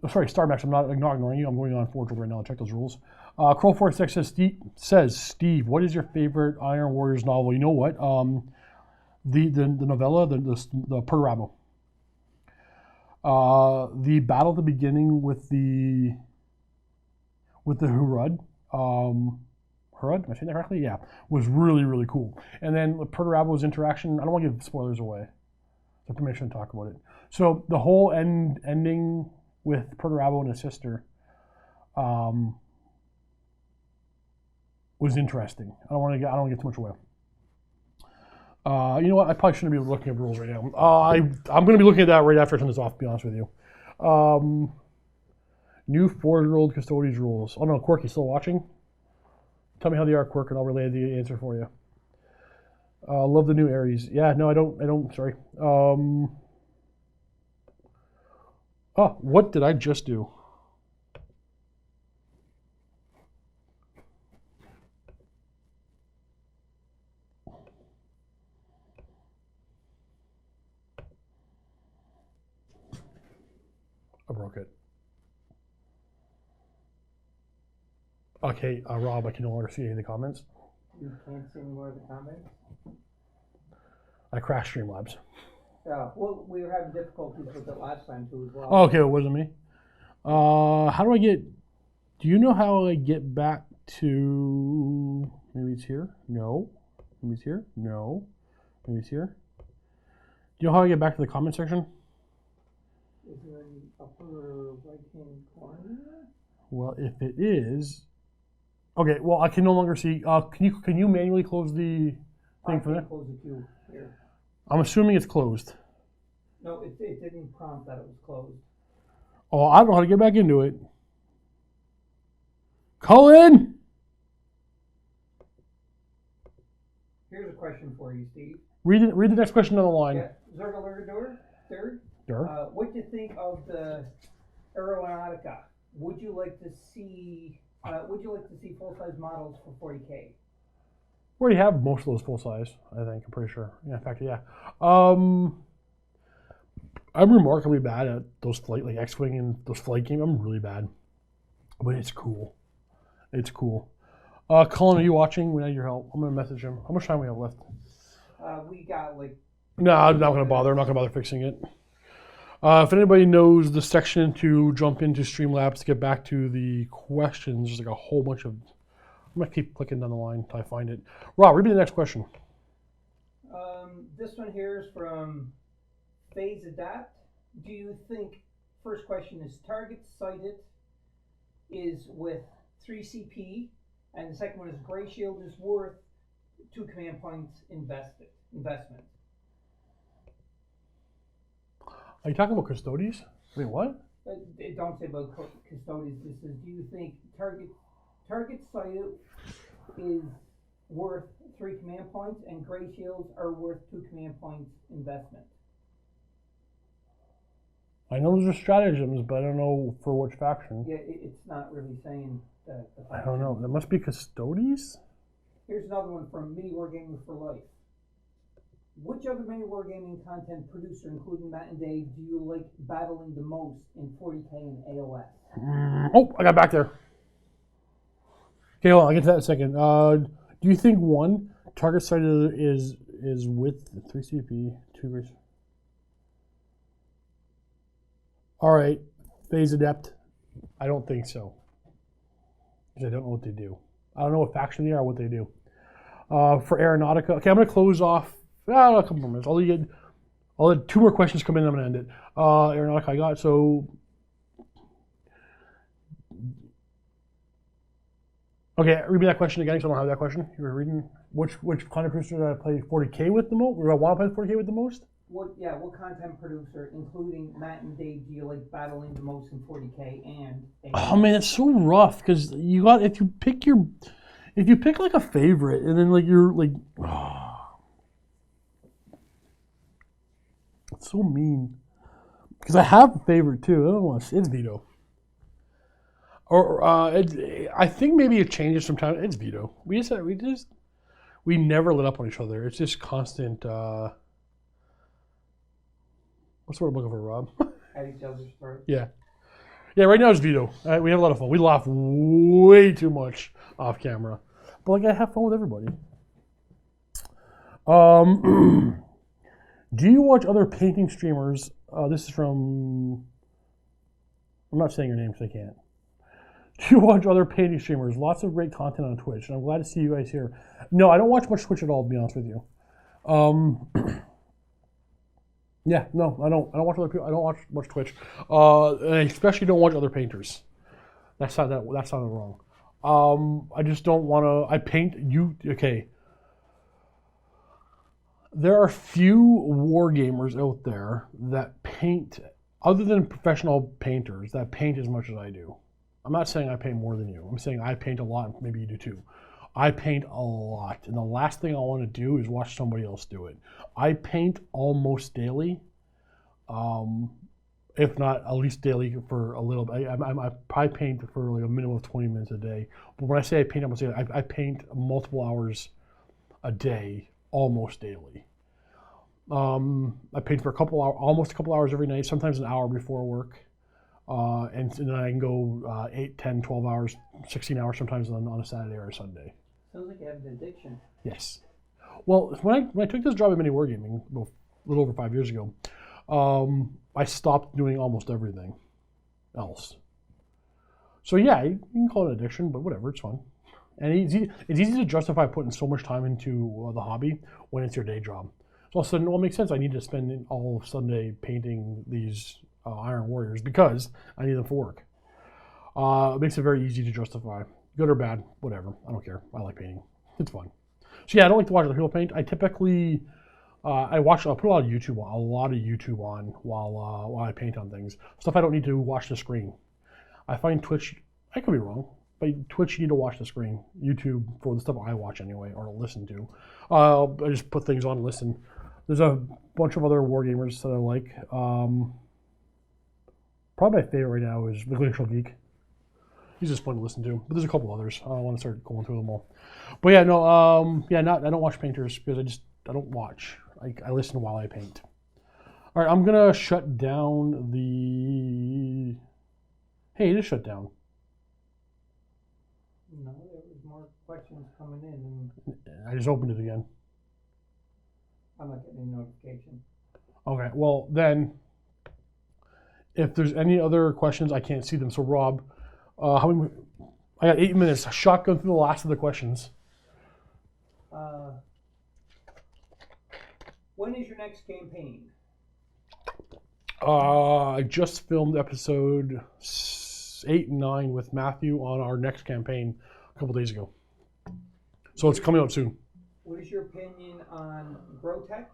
Sorry, Starmax, I'm not ignoring you. I'm going on Forge World right now. Check those rules. Kroll46 says, Steve, what is your favorite Iron Warriors novel? You know what? The novella, the Perturabo. The battle at the beginning with the Hurud, Hurud, am I saying that correctly? Yeah, was really, really cool. And then Perturabo's interaction, I don't want to give spoilers away, so permission to talk about it. So the whole ending with Perturabo and his sister was interesting. I don't want to get too much away. You know what? I probably shouldn't be looking at rules right now. I'm going to be looking at that right after I turn this off, to be honest with you. New Forge World Custodies rules. Oh no, Quirk, you still watching? Tell me how they are, Quirk, and I'll relay the answer for you. Love the new Aries. Yeah, no, I don't, sorry. Oh, what did I just do? I broke it. Okay, Rob, I can no longer see any of the comments. You can't see any more of the comments? I crashed Streamlabs. Well, we were having difficulties with it last time too as well. Oh, okay, it wasn't me. How do I get... Do you know how I get back to... Maybe it's here? No. Maybe it's here? No. Maybe it's here? Do you know how I get back to the comment section? Is there in the upper right-hand corner? Well, if it is... Okay, well, I can no longer see... Can you manually close the thing for that? Close the queue here. I'm assuming it's closed. No, it didn't prompt that it was closed. Oh, I don't know how to get back into it. Colin! Here's a question for you, Steve. Read the next question on the line. Yeah, Zergalurgadur, third. Sure. What do you think of the Aeronautica? Would you like to see Would you like to see full-size models for 40K? We already have most of those full size, I think. I'm pretty sure. Yeah, in fact, yeah. I'm remarkably bad at those flight, like X-Wing and those flight games. I'm really bad. But it's cool. It's cool. Colin, are you watching? We need your help. I'm going to message him. How much time we have left? We got like... No, I'm not going to bother. I'm not going to bother fixing it. If anybody knows the section to jump into Streamlabs to get back to the questions, there's like a whole bunch of... I'm going to keep clicking down the line until I find it. Rob, read me the next question. This one here is from Phase Adapt. Do you think, first question is, target sighted is with 3 CP, and the second one is Gray Shield is worth 2 command points investment? Are you talking about custodies? Wait, what? Don't say about custodies. This is, do you think target sighted is worth 3 command points and Gray Shields are worth 2 command points investment? I know those are stratagems, but I don't know for which faction. Yeah, it's not really saying the I don't know. That must be custodies? Here's another one from MiniWarGaming for Life. Which other MiniWarGaming content producer, including Matt and Dave, do you like battling the most in 40K and AOS? Oh, I got back there. Okay, hold on. I'll get to that in a second. Do you think one target sighted is with 3 CP, 2 Grace? All right, Phase Adept. I don't think so. Because I don't know what they do. I don't know what faction they are or what they do. For Aeronautica, okay, I'm going to close off a couple more minutes. I'll let 2 more questions come in and I'm going to end it. Aeronautica I got, so... Okay, read me that question again, because I don't have that question. You were reading, which content producer did I play 40K with the most? Or do I want to play 40K with the most? What content producer, including Matt and Dave, do you like battling the most in 40K and AOS? Oh man, it's so rough, because you got, if you pick like a favorite, and then like you're like, it's so mean. Because I have a favorite too. I don't want to. It's Vito. Or I think maybe it changes sometimes. It's Vito. We never let up on each other. It's just constant. What's the word I'm looking for, Rob? At each other's throat. Yeah. Right now it's Vito. We have a lot of fun. We laugh way too much off camera, but like I have fun with everybody. Do you watch other painting streamers? This is from. I'm not saying your name because I can't. Do you watch other painting streamers? Lots of great content on Twitch, and I'm glad to see you guys here. No, I don't watch much Twitch at all, to be honest with you. Yeah, no, I don't watch other people. I don't watch much Twitch. And I especially don't watch other painters. That sounded wrong. I just don't want to. I paint you. Okay. There are few war gamers out there that paint, other than professional painters, that paint as much as I do. I'm not saying I paint more than you. I'm saying I paint a lot. Maybe you do too. I paint a lot, and the last thing I want to do is watch somebody else do it. I paint almost daily, if not at least daily for a little bit. I probably paint for like a minimum of 20 minutes a day. But when I say I paint almost daily, I paint multiple hours a day, almost daily. I paint for almost a couple hours every night, sometimes an hour before work. And then I can go 8, 10, 12 hours, 16 hours sometimes on a Saturday or a Sunday. Sounds like you have an addiction. Yes. Well, when I took this job at MiniWarGaming a little over 5 years ago, I stopped doing almost everything else. So yeah, you can call it an addiction, but whatever, it's fun. And it's easy to justify putting so much time into the hobby when it's your day job. So all of a sudden, it makes sense. I need to spend all of Sunday painting these Iron Warriors because I need them for work. It makes it very easy to justify. Good or bad, whatever. I don't care. I like painting. It's fun. So yeah, I don't like to watch other people paint. I typically, I put a lot of YouTube on while I paint on things. Stuff I don't need to watch the screen. I find Twitch, I could be wrong, but Twitch you need to watch the screen. YouTube for the stuff I watch anyway, or listen to. I just put things on and listen. There's a bunch of other wargamers that I like. Probably my favorite right now is the Glacial Geek. He's just fun to listen to. But there's a couple others. I don't want to start going through them all. But yeah, no, I don't watch painters because I don't watch. I listen while I paint. All right, I'm gonna shut down the. Hey, it is shut down. No, there was more questions coming in, and I just opened it again. I'm not getting a notification. Okay, well then, if there's any other questions, I can't see them. So Rob, how many? I got 8 minutes. Shotgun through the last of the questions. When is your next campaign? I just filmed episode 8 and 9 with Matthew on our next campaign a couple days ago. So it's coming out soon. What is your opinion on Grotech?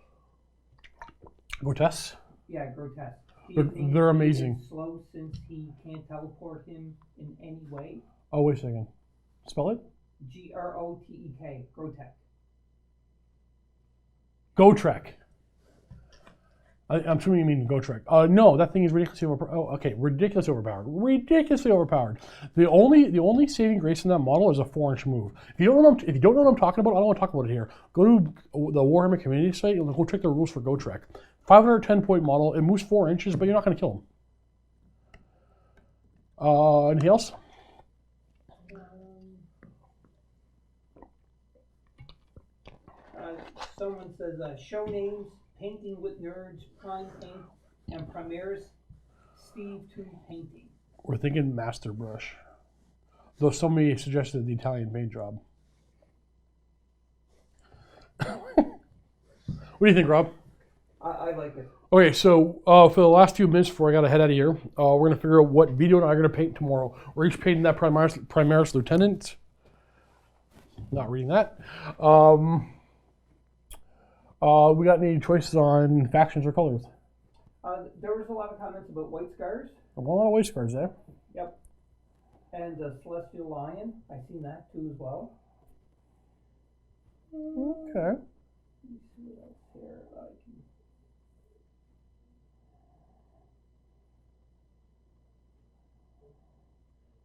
Grotesque? Yeah, Grotech. They're amazing. He is slow since he can't teleport him in any way. Oh, wait a second. Spell it? Grotek. Grotech. GoTrek. I'm assuming you mean GoTrek. No, that thing is ridiculously overpowered. Oh, okay, ridiculously overpowered. Ridiculously overpowered. The only saving grace in that model is a 4-inch move. If you don't know what I'm talking about, I don't want to talk about it here. Go to the Warhammer community site and go check the rules for GoTrek. 510-point model. It moves 4 inches, but you're not going to kill him. Anything else? Someone says, show names, painting with nerds, prime paint, and Primaris Steve 2 painting. We're thinking master brush. Though somebody suggested the Italian paint job. What do you think, Rob? I like it. Okay, so for the last few minutes before I got to head out of here, we're going to figure out what Vito and I are going to paint tomorrow. We're each painting that Primaris Lieutenant. Not reading that. We got any choices on factions or colors? There was a lot of comments about white scars. A lot of white scars there. Yep. And Celestial Lion. I've seen that too as well. Okay. Let me see what else here.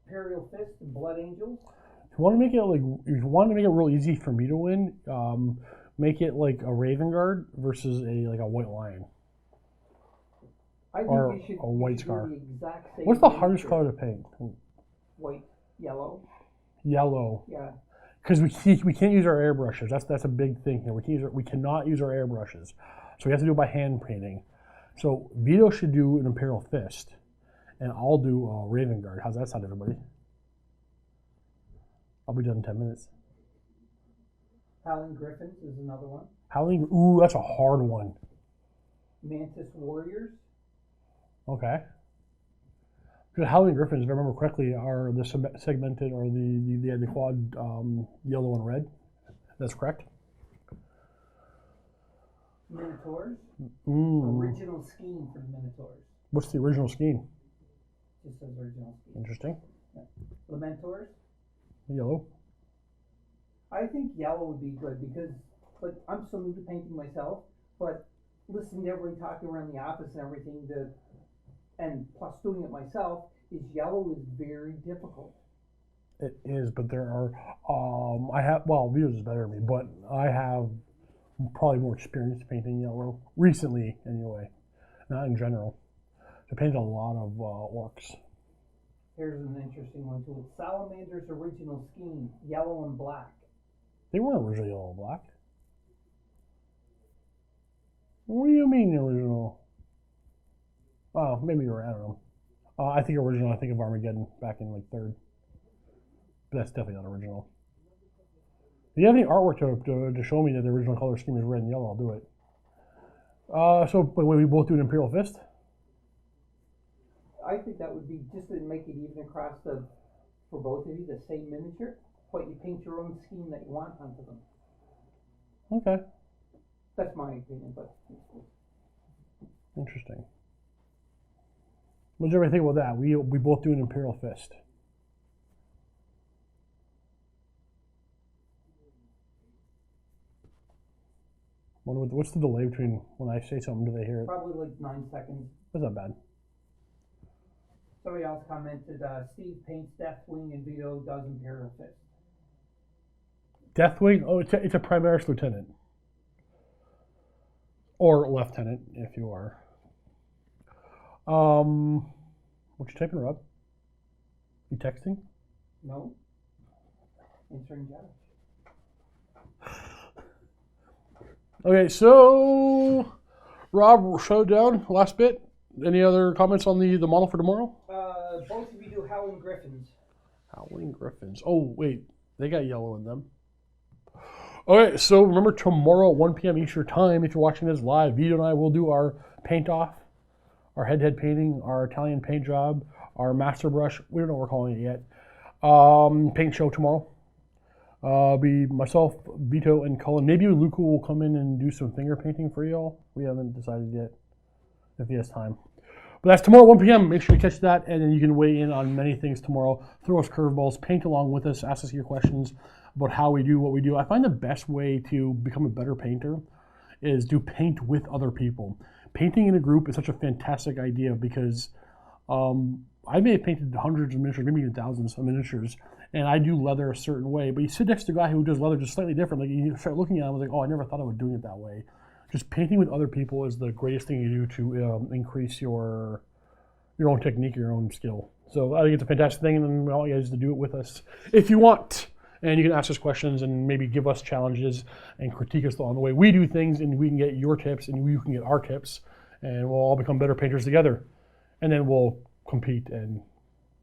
Imperial Fist and Blood Angels. If you want to make it real easy for me to win, make it like a Raven Guard versus a White Lion. I think or we should, a white we should scar. do the exact same. What's the hardest color to paint? White, yellow. Yellow. Yeah. Because we can't use our airbrushes. That's a big thing here. We cannot use our airbrushes, so we have to do it by hand painting. So Vito should do an Imperial Fist, and I'll do a Raven Guard. How's that sound, everybody? I'll be done in 10 minutes. Howling Griffins is another one. Howling, ooh, that's a hard one. Mantis Warriors. Okay. Because Howling Griffins, if I remember correctly, are the segmented or the quad yellow and red. That's correct. Minotaurs. Original scheme for the Minotaurs. What's the original scheme? Just says original scheme. Interesting. Yeah. Lamentors. Yellow. I think yellow would be good because, but I'm so new to painting myself. But listening to everybody talking around the office and everything, and plus doing it myself, is yellow is very difficult. It is, but there are. Vito's is better than me, but I have probably more experience painting yellow recently, anyway. Not in general. I painted a lot of orcs. Here's an interesting one too. Salamander's original scheme, yellow and black. They weren't originally yellow and black. What do you mean original? Oh, maybe you're right. I don't know. I think original. I think of Armageddon back in like 3rd. But that's definitely not original. If you have any artwork to show me that the original color scheme is red and yellow, I'll do it. So, wait, we both do an Imperial Fist? I think that would be just to make it even across for both of you, the same miniature, but you paint your own scheme that you want onto them. Okay. That's my opinion, but interesting. What does everybody think about that? We both do an Imperial Fist. What's the delay between when I say something, do they hear it? Probably like 9 seconds. That's not bad. Somebody else commented, Steve paints Deathwing and Vito does Imperial Fist. Deathwing? Oh, it's a Primaris Lieutenant. Or Lieutenant, if you are. What you typing, Rob? You texting? No. Answering Josh. Okay, so Rob, showdown, last bit. Any other comments on the model for tomorrow? Both of you do Howling Griffins. Howling Griffins. Oh, wait. They got yellow in them. Okay, so remember tomorrow at 1 p.m. Eastern Time, if you're watching this live, Vito and I will do our paint off, our head-to-head painting, our Italian paint job, our master brush. We don't know what we're calling it yet. Paint show tomorrow. Be myself, Vito, and Cullen. Maybe Luca will come in and do some finger painting for y'all. We haven't decided yet if he has time. But that's tomorrow at 1 p.m. Make sure you catch that, and then you can weigh in on many things tomorrow. Throw us curveballs, paint along with us, ask us your questions about how we do what we do. I find the best way to become a better painter is to paint with other people. Painting in a group is such a fantastic idea because I may have painted hundreds of miniatures, maybe even thousands of miniatures, and I do leather a certain way. But you sit next to a guy who does leather just slightly different. Like you start looking at him, like, oh, I never thought I would doing it that way. Just painting with other people is the greatest thing you do to increase your own technique, your own skill. So I think it's a fantastic thing, and then we want you guys to do it with us if you want. And you can ask us questions and maybe give us challenges and critique us on the way we do things, and we can get your tips and you can get our tips, and we'll all become better painters together. And then we'll compete and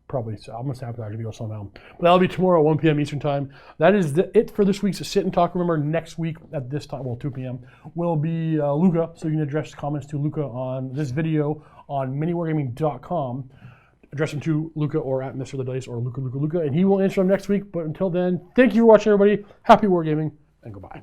probably, so I'm going to sabotage the video somehow. But that'll be tomorrow at 1 p.m. Eastern Time. That is it for this week's Sit and Talk. Remember, next week at this time, well, 2 p.m., will be Luca. So you can address comments to Luca on this video on MiniWarGaming.com. Address them to Luca or at Mr. The Dice or Luca, and he will answer them next week. But until then, thank you for watching, everybody. Happy wargaming, and goodbye.